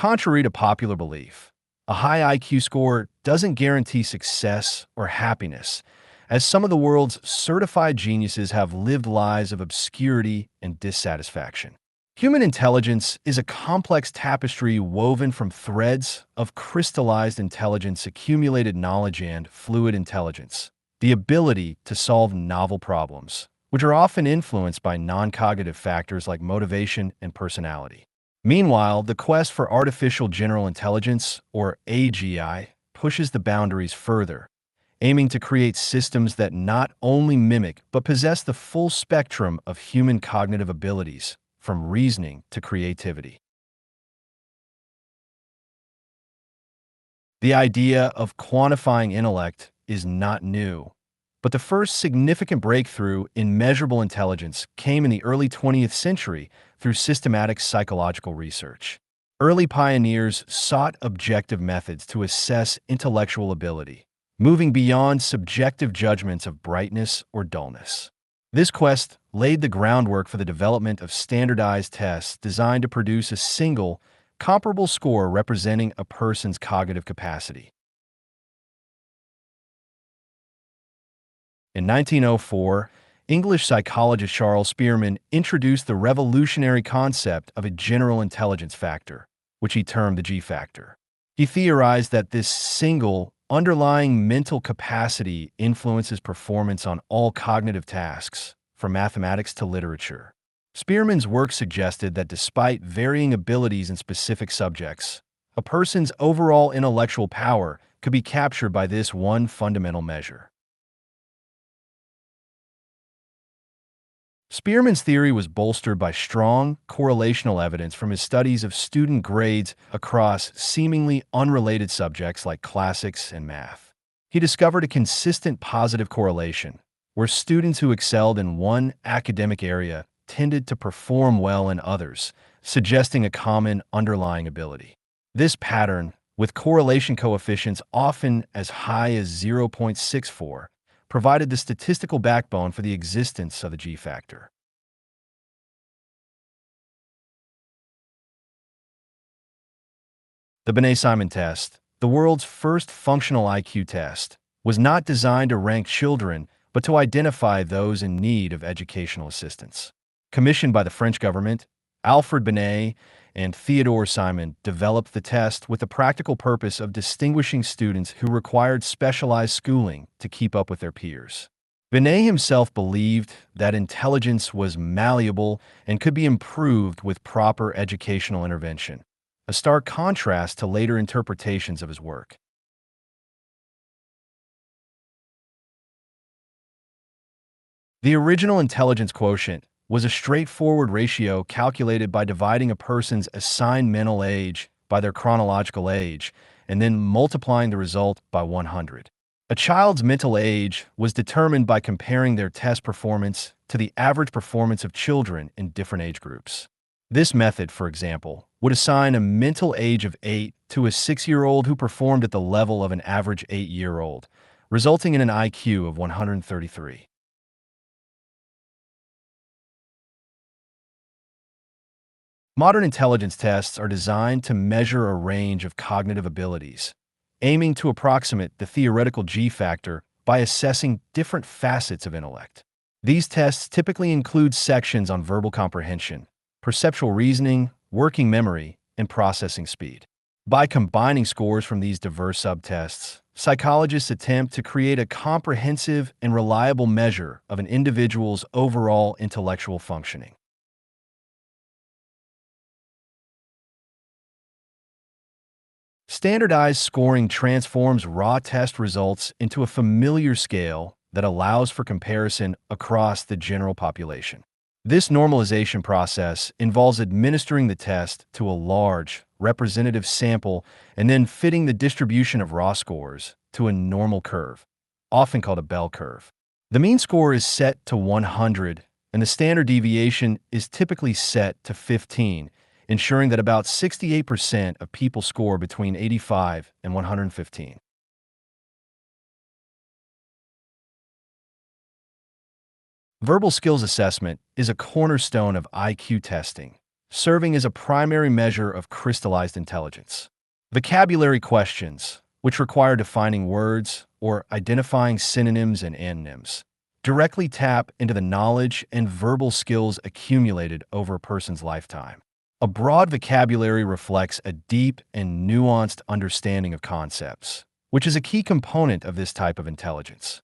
Contrary to popular belief, a high IQ score doesn't guarantee success or happiness, as some of the world's certified geniuses have lived lives of obscurity and dissatisfaction. Human intelligence is a complex tapestry woven from threads of crystallized intelligence, accumulated knowledge, and fluid intelligence, the ability to solve novel problems, which are often influenced by non-cognitive factors like motivation and personality. Meanwhile, the quest for artificial general intelligence, or AGI, pushes the boundaries further, aiming to create systems that not only mimic but possess the full spectrum of human cognitive abilities, from reasoning to creativity. The idea of quantifying intellect is not new, but the first significant breakthrough in measurable intelligence came in the early 20th century through systematic psychological research. Early pioneers sought objective methods to assess intellectual ability, moving beyond subjective judgments of brightness or dullness. This quest laid the groundwork for the development of standardized tests designed to produce a single, comparable score representing a person's cognitive capacity. In 1904, English psychologist Charles Spearman introduced the revolutionary concept of a general intelligence factor, which he termed the G factor. He theorized that this single, underlying mental capacity influences performance on all cognitive tasks, from mathematics to literature. Spearman's work suggested that despite varying abilities in specific subjects, a person's overall intellectual power could be captured by this one fundamental measure. Spearman's theory was bolstered by strong correlational evidence from his studies of student grades across seemingly unrelated subjects like classics and math. He discovered a consistent positive correlation, where students who excelled in one academic area tended to perform well in others, suggesting a common underlying ability. This pattern, with correlation coefficients often as high as 0.64, provided the statistical backbone for the existence of the G factor. The Binet-Simon test, the world's first functional IQ test, was not designed to rank children, but to identify those in need of educational assistance. Commissioned by the French government, Alfred Binet and Theodore Simon developed the test with the practical purpose of distinguishing students who required specialized schooling to keep up with their peers. Binet himself believed that intelligence was malleable and could be improved with proper educational intervention, a stark contrast to later interpretations of his work. The original intelligence quotient was a straightforward ratio calculated by dividing a person's assigned mental age by their chronological age and then multiplying the result by 100. A child's mental age was determined by comparing their test performance to the average performance of children in different age groups. This method, for example, would assign a mental age of 8 to a 6-year-old who performed at the level of an average 8-year-old, resulting in an IQ of 133. Modern intelligence tests are designed to measure a range of cognitive abilities, aiming to approximate the theoretical G factor by assessing different facets of intellect. These tests typically include sections on verbal comprehension, perceptual reasoning, working memory, and processing speed. By combining scores from these diverse subtests, psychologists attempt to create a comprehensive and reliable measure of an individual's overall intellectual functioning. Standardized scoring transforms raw test results into a familiar scale that allows for comparison across the general population. This normalization process involves administering the test to a large, representative sample and then fitting the distribution of raw scores to a normal curve, often called a bell curve. The mean score is set to 100, and the standard deviation is typically set to 15, ensuring that about 68% of people score between 85 and 115. Verbal skills assessment is a cornerstone of IQ testing, serving as a primary measure of crystallized intelligence. Vocabulary questions, which require defining words or identifying synonyms and antonyms, directly tap into the knowledge and verbal skills accumulated over a person's lifetime. A broad vocabulary reflects a deep and nuanced understanding of concepts, which is a key component of this type of intelligence.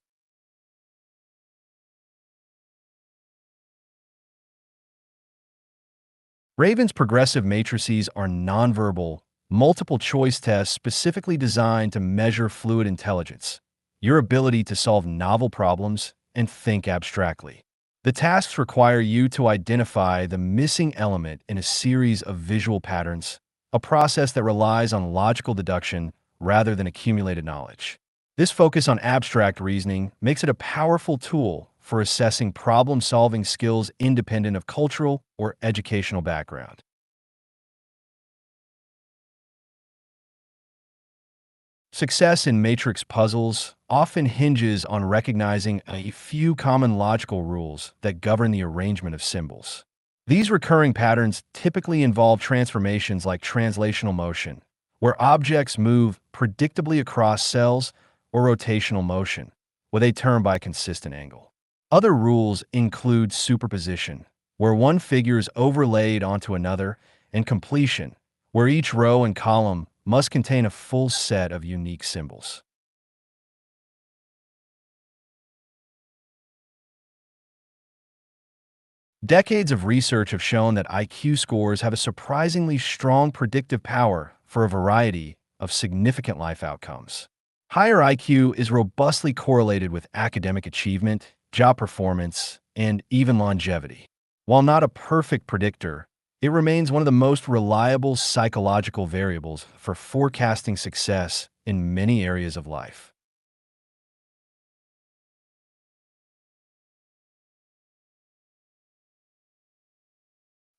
Raven's progressive matrices are nonverbal, multiple-choice tests specifically designed to measure fluid intelligence, your ability to solve novel problems and think abstractly. The tasks require you to identify the missing element in a series of visual patterns, a process that relies on logical deduction rather than accumulated knowledge. This focus on abstract reasoning makes it a powerful tool for assessing problem-solving skills independent of cultural or educational background. Success in matrix puzzles often hinges on recognizing a few common logical rules that govern the arrangement of symbols. These recurring patterns typically involve transformations like translational motion, where objects move predictably across cells, or rotational motion, where they turn by a consistent angle. Other rules include superposition, where one figure is overlaid onto another, and completion, where each row and column must contain a full set of unique symbols. Decades of research have shown that IQ scores have a surprisingly strong predictive power for a variety of significant life outcomes. Higher IQ is robustly correlated with academic achievement, job performance, and even longevity. While not a perfect predictor, it remains one of the most reliable psychological variables for forecasting success in many areas of life.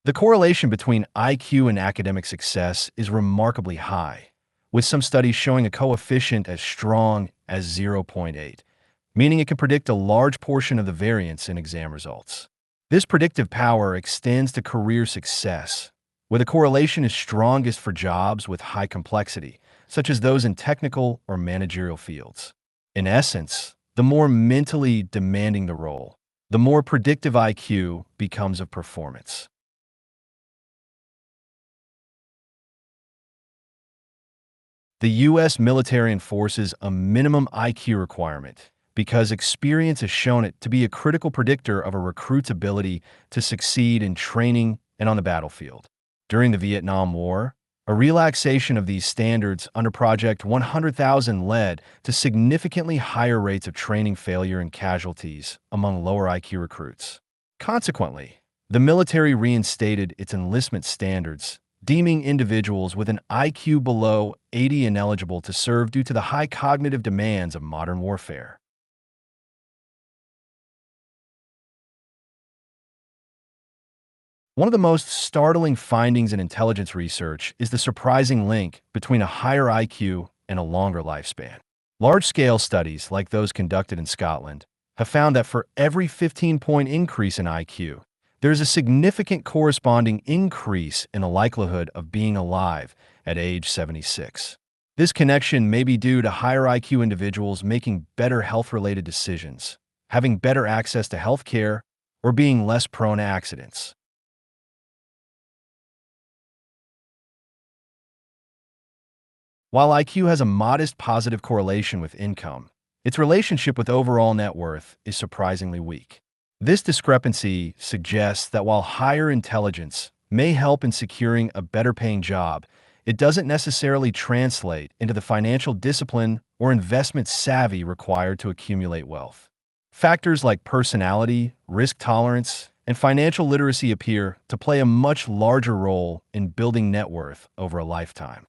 The correlation between IQ and academic success is remarkably high, with some studies showing a coefficient as strong as zero point 0.8, meaning it can predict a large portion of the variance in exam results. This predictive power extends to career success, where the correlation is strongest for jobs with high complexity, such as those in technical or managerial fields. In essence, the more mentally demanding the role, the more predictive IQ becomes of performance. The U.S. military enforces a minimum IQ requirement because experience has shown it to be a critical predictor of a recruit's ability to succeed in training and on the battlefield. During the Vietnam War, a relaxation of these standards under Project 100,000 led to significantly higher rates of training failure and casualties among lower IQ recruits. Consequently, the military reinstated its enlistment standards, deeming individuals with an IQ below 80 ineligible to serve due to the high cognitive demands of modern warfare. One of the most startling findings in intelligence research is the surprising link between a higher IQ and a longer lifespan. Large-scale studies, like those conducted in Scotland, have found that for every 15-point increase in IQ, there is a significant corresponding increase in the likelihood of being alive at age 76. This connection may be due to higher IQ individuals making better health-related decisions, having better access to health care, or being less prone to accidents. While IQ has a modest positive correlation with income, its relationship with overall net worth is surprisingly weak. This discrepancy suggests that while higher intelligence may help in securing a better-paying job, it doesn't necessarily translate into the financial discipline or investment savvy required to accumulate wealth. Factors like personality, risk tolerance, and financial literacy appear to play a much larger role in building net worth over a lifetime.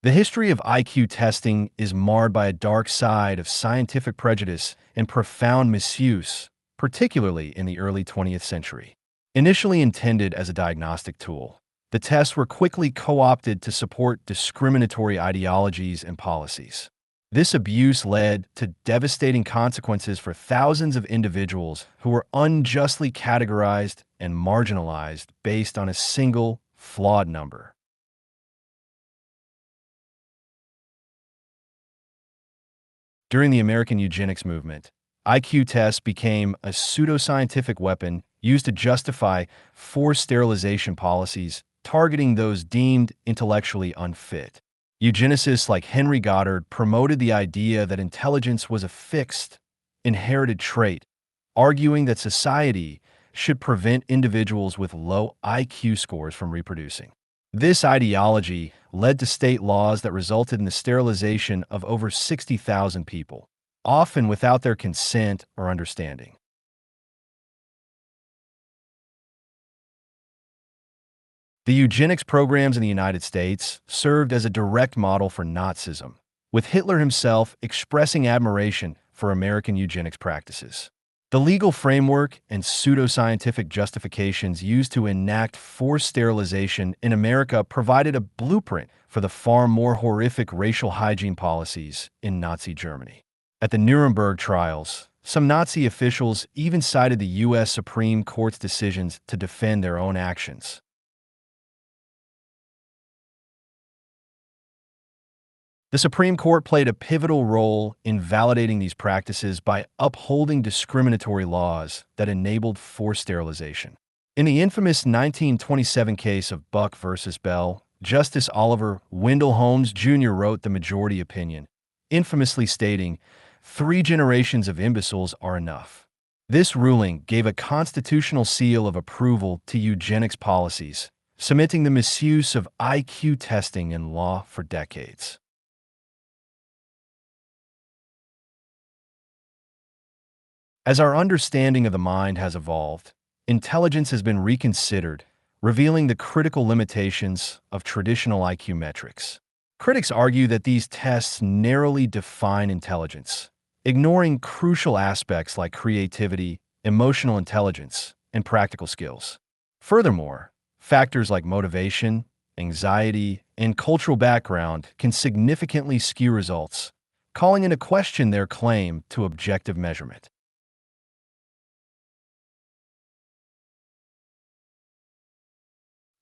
The history of IQ testing is marred by a dark side of scientific prejudice and profound misuse, particularly in the early 20th century. Initially intended as a diagnostic tool, the tests were quickly co-opted to support discriminatory ideologies and policies. This abuse led to devastating consequences for thousands of individuals who were unjustly categorized and marginalized based on a single, flawed number. During the American eugenics movement, IQ tests became a pseudoscientific weapon used to justify forced sterilization policies targeting those deemed intellectually unfit. Eugenicists like Henry Goddard promoted the idea that intelligence was a fixed, inherited trait, arguing that society should prevent individuals with low IQ scores from reproducing. This ideology led to state laws that resulted in the sterilization of over 60,000 people, often without their consent or understanding. The eugenics programs in the United States served as a direct model for Nazism, with Hitler himself expressing admiration for American eugenics practices. The legal framework and pseudoscientific justifications used to enact forced sterilization in America provided a blueprint for the far more horrific racial hygiene policies in Nazi Germany. At the Nuremberg trials, some Nazi officials even cited the U.S. Supreme Court's decisions to defend their own actions. The Supreme Court played a pivotal role in validating these practices by upholding discriminatory laws that enabled forced sterilization. In the infamous 1927 case of Buck versus Bell, Justice Oliver Wendell Holmes Jr. wrote the majority opinion, infamously stating, "3 generations of imbeciles are enough." This ruling gave a constitutional seal of approval to eugenics policies, cementing the misuse of IQ testing in law for decades. As our understanding of the mind has evolved, intelligence has been reconsidered, revealing the critical limitations of traditional IQ metrics. Critics argue that these tests narrowly define intelligence, ignoring crucial aspects like creativity, emotional intelligence, and practical skills. Furthermore, factors like motivation, anxiety, and cultural background can significantly skew results, calling into question their claim to objective measurement.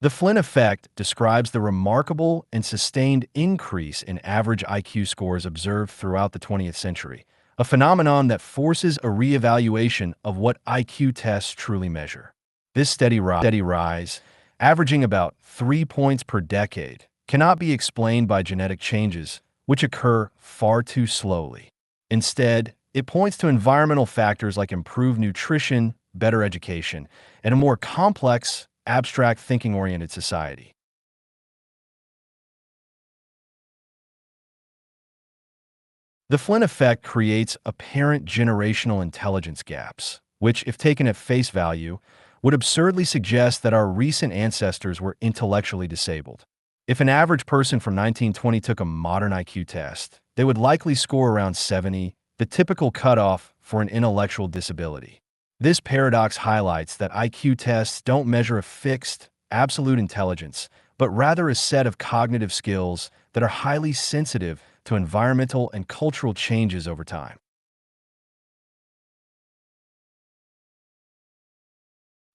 The Flynn Effect describes the remarkable and sustained increase in average IQ scores observed throughout the 20th century, a phenomenon that forces a reevaluation of what IQ tests truly measure. This steady rise, averaging about 3 points per decade, cannot be explained by genetic changes, which occur far too slowly. Instead, it points to environmental factors like improved nutrition, better education, and a more complex, abstract thinking-oriented society. The Flynn effect creates apparent generational intelligence gaps, which, if taken at face value, would absurdly suggest that our recent ancestors were intellectually disabled. If an average person from 1920 took a modern IQ test, they would likely score around 70, the typical cutoff for an intellectual disability. This paradox highlights that IQ tests don't measure a fixed, absolute intelligence, but rather a set of cognitive skills that are highly sensitive to environmental and cultural changes over time.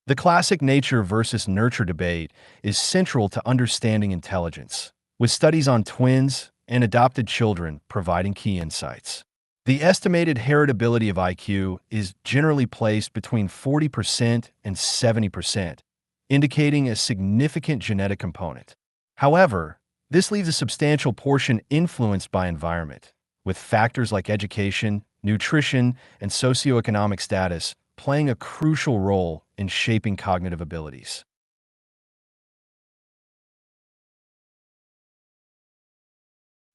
The classic nature versus nurture debate is central to understanding intelligence, with studies on twins and adopted children providing key insights. The estimated heritability of IQ is generally placed between 40% and 70%, indicating a significant genetic component. However, this leaves a substantial portion influenced by environment, with factors like education, nutrition, and socioeconomic status playing a crucial role in shaping cognitive abilities.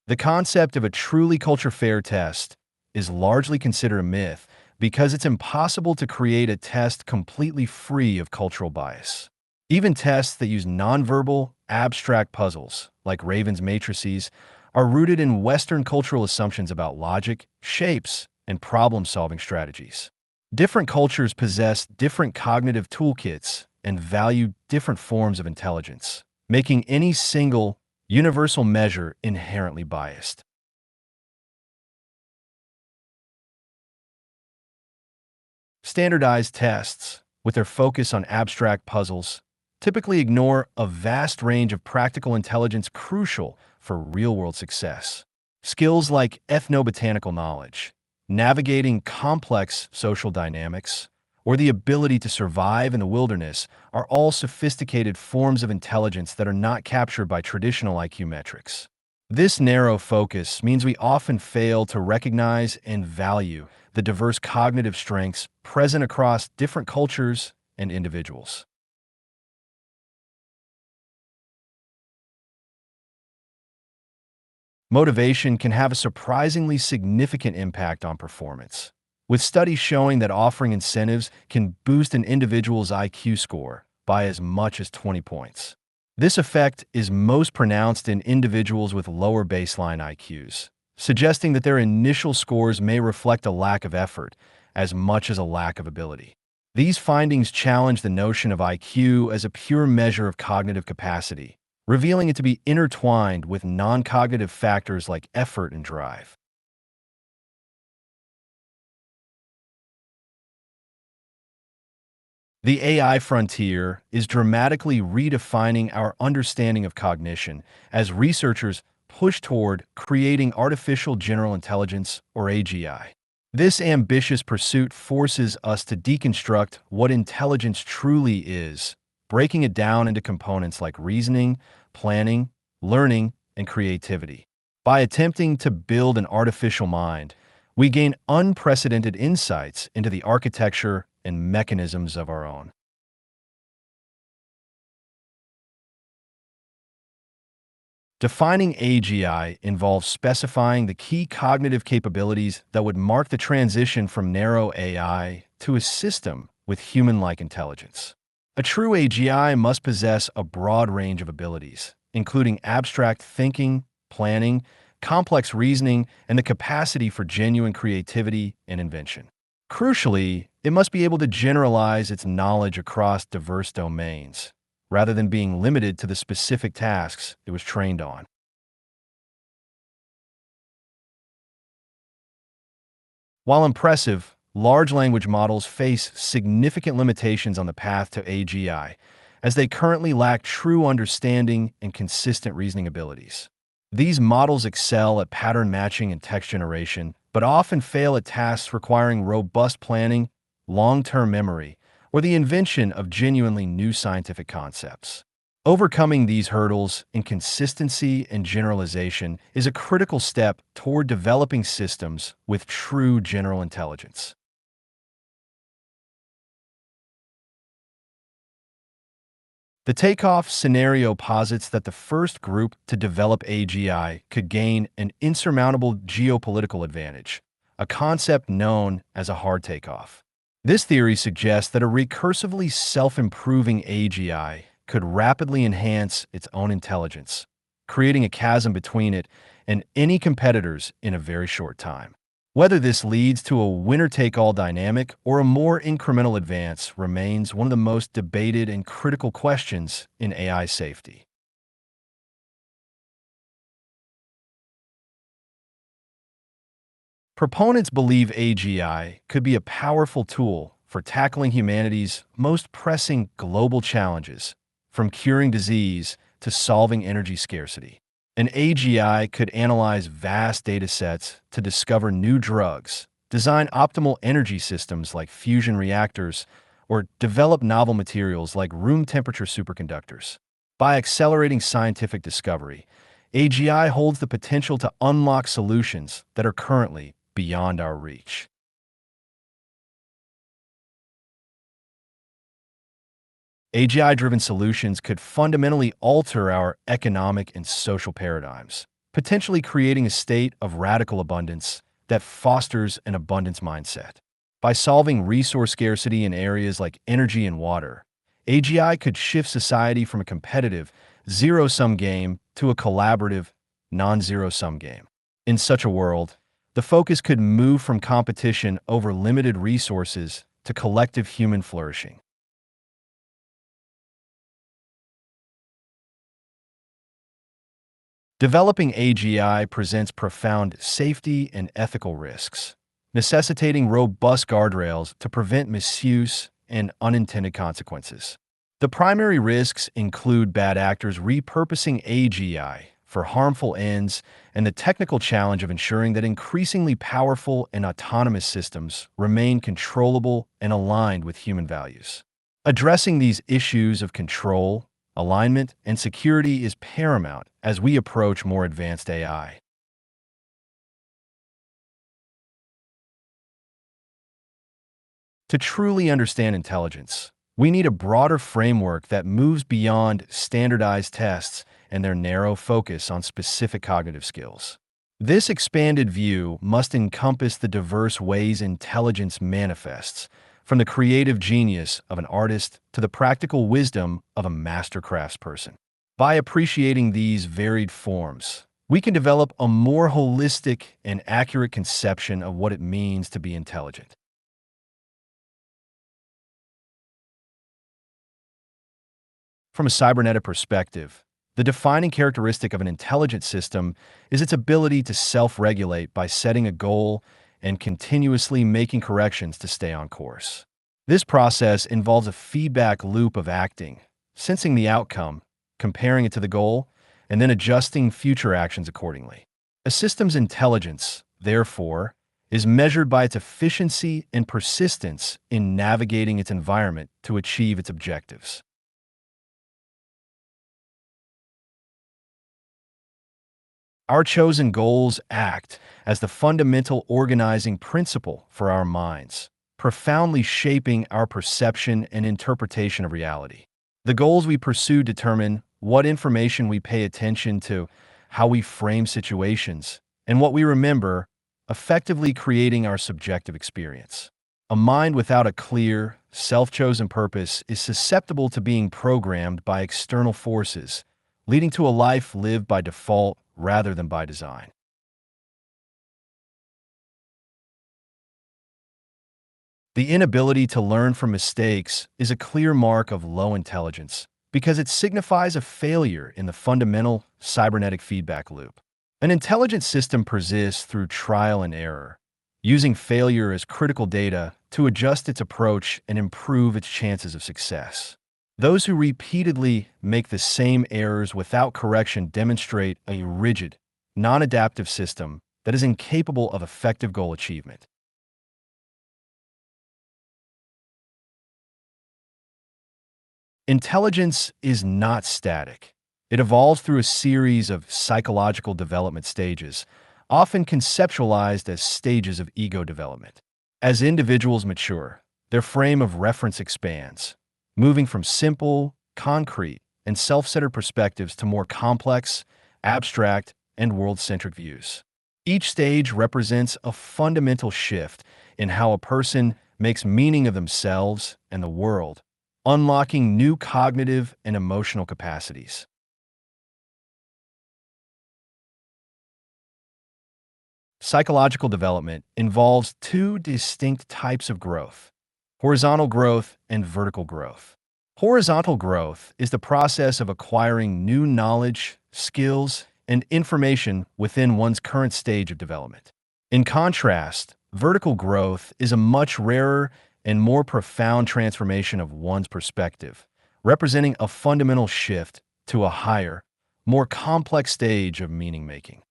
The concept of a truly culture-fair test is largely considered a myth because it's impossible to create a test completely free of cultural bias. Even tests that use nonverbal, abstract puzzles, like Raven's matrices, are rooted in Western cultural assumptions about logic, shapes, and problem-solving strategies. Different cultures possess different cognitive toolkits and value different forms of intelligence, making any single, universal measure inherently biased. Standardized tests, with their focus on abstract puzzles, typically ignore a vast range of practical intelligence crucial for real-world success. Skills like ethnobotanical knowledge, navigating complex social dynamics, or the ability to survive in the wilderness are all sophisticated forms of intelligence that are not captured by traditional IQ metrics. This narrow focus means we often fail to recognize and value the diverse cognitive strengths present across different cultures and individuals. Motivation can have a surprisingly significant impact on performance, with studies showing that offering incentives can boost an individual's IQ score by as much as 20 points. This effect is most pronounced in individuals with lower baseline IQs, suggesting that their initial scores may reflect a lack of effort as much as a lack of ability. These findings challenge the notion of IQ as a pure measure of cognitive capacity, revealing it to be intertwined with non-cognitive factors like effort and drive. The AI frontier is dramatically redefining our understanding of cognition as researchers push toward creating artificial general intelligence, or AGI. This ambitious pursuit forces us to deconstruct what intelligence truly is, breaking it down into components like reasoning, planning, learning, and creativity. By attempting to build an artificial mind, we gain unprecedented insights into the architecture and mechanisms of our own. Defining AGI involves specifying the key cognitive capabilities that would mark the transition from narrow AI to a system with human-like intelligence. A true AGI must possess a broad range of abilities, including abstract thinking, planning, complex reasoning, and the capacity for genuine creativity and invention. Crucially, it must be able to generalize its knowledge across diverse domains, rather than being limited to the specific tasks it was trained on. While impressive, large language models face significant limitations on the path to AGI, as they currently lack true understanding and consistent reasoning abilities. These models excel at pattern matching and text generation, but often fail at tasks requiring robust planning, long-term memory, or the invention of genuinely new scientific concepts. Overcoming these hurdles in consistency and generalization is a critical step toward developing systems with true general intelligence. The takeoff scenario posits that the first group to develop AGI could gain an insurmountable geopolitical advantage, a concept known as a hard takeoff. This theory suggests that a recursively self-improving AGI could rapidly enhance its own intelligence, creating a chasm between it and any competitors in a very short time. Whether this leads to a winner-take-all dynamic or a more incremental advance remains one of the most debated and critical questions in AI safety. Proponents believe AGI could be a powerful tool for tackling humanity's most pressing global challenges, from curing disease to solving energy scarcity. An AGI could analyze vast data sets to discover new drugs, design optimal energy systems like fusion reactors, or develop novel materials like room temperature superconductors. By accelerating scientific discovery, AGI holds the potential to unlock solutions that are currently beyond our reach. AGI-driven solutions could fundamentally alter our economic and social paradigms, potentially creating a state of radical abundance that fosters an abundance mindset. By solving resource scarcity in areas like energy and water, AGI could shift society from a competitive, zero-sum game to a collaborative, non-zero-sum game. In such a world, the focus could move from competition over limited resources to collective human flourishing. Developing AGI presents profound safety and ethical risks. necessitating robust guardrails to prevent misuse and unintended consequences. The primary risks include bad actors repurposing AGI for harmful ends and the technical challenge of ensuring that increasingly powerful and autonomous systems remain controllable and aligned with human values. Addressing these issues of control, alignment, and security is paramount as we approach more advanced AI. To truly understand intelligence, we need a broader framework that moves beyond standardized tests and their narrow focus on specific cognitive skills. This expanded view must encompass the diverse ways intelligence manifests, from the creative genius of an artist to the practical wisdom of a master craftsperson. By appreciating these varied forms, we can develop a more holistic and accurate conception of what it means to be intelligent. From a cybernetic perspective, the defining characteristic of an intelligent system is its ability to self-regulate by setting a goal and continuously making corrections to stay on course. This process involves a feedback loop of acting, sensing the outcome, comparing it to the goal, and then adjusting future actions accordingly. A system's intelligence, therefore, is measured by its efficiency and persistence in navigating its environment to achieve its objectives. Our chosen goals act as the fundamental organizing principle for our minds, profoundly shaping our perception and interpretation of reality. The goals we pursue determine what information we pay attention to, how we frame situations, and what we remember, effectively creating our subjective experience. A mind without a clear, self-chosen purpose is susceptible to being programmed by external forces, leading to a life lived by default rather than by design. The inability to learn from mistakes is a clear mark of low intelligence because it signifies a failure in the fundamental cybernetic feedback loop. An intelligent system persists through trial and error, using failure as critical data to adjust its approach and improve its chances of success. Those who repeatedly make the same errors without correction demonstrate a rigid, non-adaptive system that is incapable of effective goal achievement. Intelligence is not static. It evolves through a series of psychological development stages, often conceptualized as stages of ego development. As individuals mature, their frame of reference expands, moving from simple, concrete, and self-centered perspectives to more complex, abstract, and world-centric views. Each stage represents a fundamental shift in how a person makes meaning of themselves and the world, unlocking new cognitive and emotional capacities. Psychological development involves two distinct types of growth: horizontal growth and vertical growth. Horizontal growth is the process of acquiring new knowledge, skills, and information within one's current stage of development. In contrast, vertical growth is a much rarer and more profound transformation of one's perspective, representing a fundamental shift to a higher, more complex stage of meaning-making.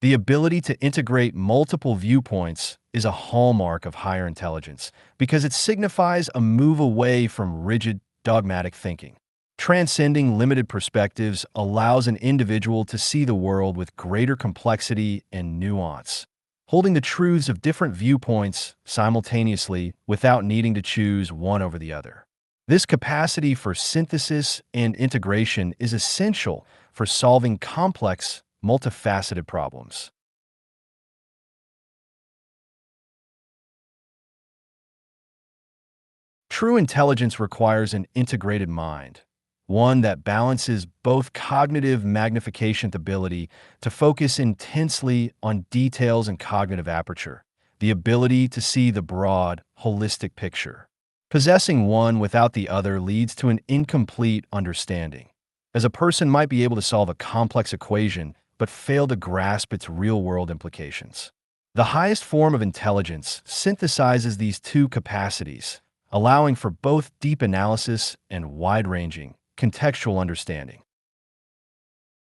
The ability to integrate multiple viewpoints is a hallmark of higher intelligence because it signifies a move away from rigid, dogmatic thinking. Transcending limited perspectives allows an individual to see the world with greater complexity and nuance, holding the truths of different viewpoints simultaneously without needing to choose one over the other. This capacity for synthesis and integration is essential for solving complex, multifaceted problems. True intelligence requires an integrated mind, one that balances both cognitive magnification ability to focus intensely on details and cognitive aperture, the ability to see the broad, holistic picture. Possessing one without the other leads to an incomplete understanding, as a person might be able to solve a complex equation but fail to grasp its real-world implications. The highest form of intelligence synthesizes these two capacities, allowing for both deep analysis and wide-ranging, contextual understanding.